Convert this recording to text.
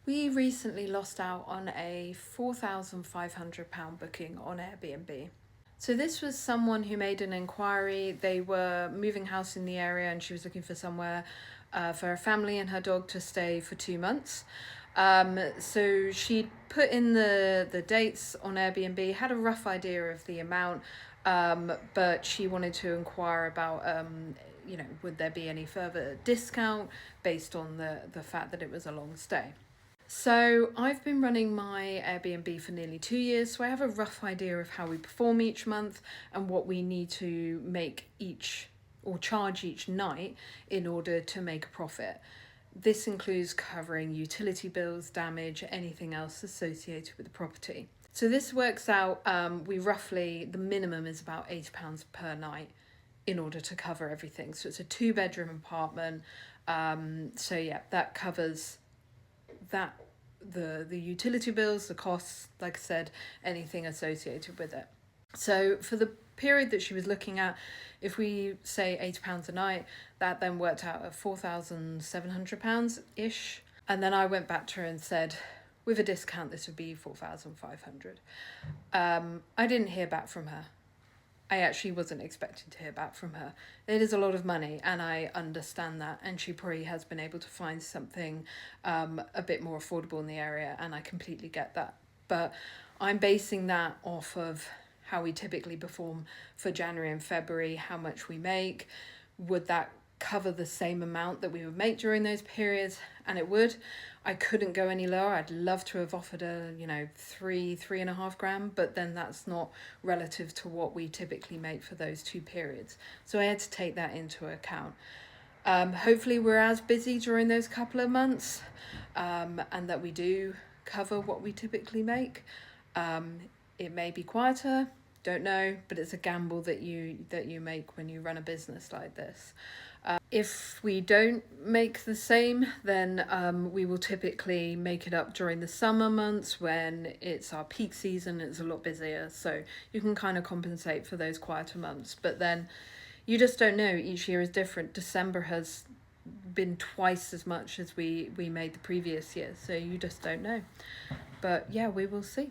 We recently lost out on a £4,500 booking on Airbnb. So this was someone who made an inquiry. They were moving house in the area and she was looking for somewhere for her family and her dog to stay for 2 months. So she put in the dates on Airbnb, had a rough idea of the amount, but she wanted to inquire about, would there be any further discount based on the fact that it was a long stay. So I've been running my Airbnb for nearly 2 years, so I have a rough idea of how we perform each month and what we need to make each or charge each night in order to make a profit. This includes covering utility bills, damage, anything else associated with the property. So this works out, the minimum is about £80 per night in order to cover everything. So it's a 2-bedroom apartment. That covers that the utility bills, the costs, like I said, anything associated with it. So for the period that she was looking at, if we say £80 a night, that then worked out at £4,700 ish. And then I went back to her and said, with a discount, this would be £4,500. I didn't hear back from her. I actually wasn't expecting to hear back from her. It is a lot of money and I understand that, and she probably has been able to find something a bit more affordable in the area, and I completely get that. But I'm basing that off of how we typically perform for January and February, how much we make. Would that cover the same amount that we would make during those periods? And it would. I couldn't go any lower. I'd love to have offered three and a half grand, but then that's not relative to what we typically make for those 2 periods. So I had to take that into account. Hopefully we're as busy during those couple of months, and that we do cover what we typically make. It may be quieter, don't know, but it's a gamble that you make when you run a business like this. If we don't make the same, then we will typically make it up during the summer months when it's our peak season. It's a lot busier, so you can kind of compensate for those quieter months. But then you just don't know. Each year is different. December has been twice as much as we made the previous year, so you just don't know. But yeah, we will see.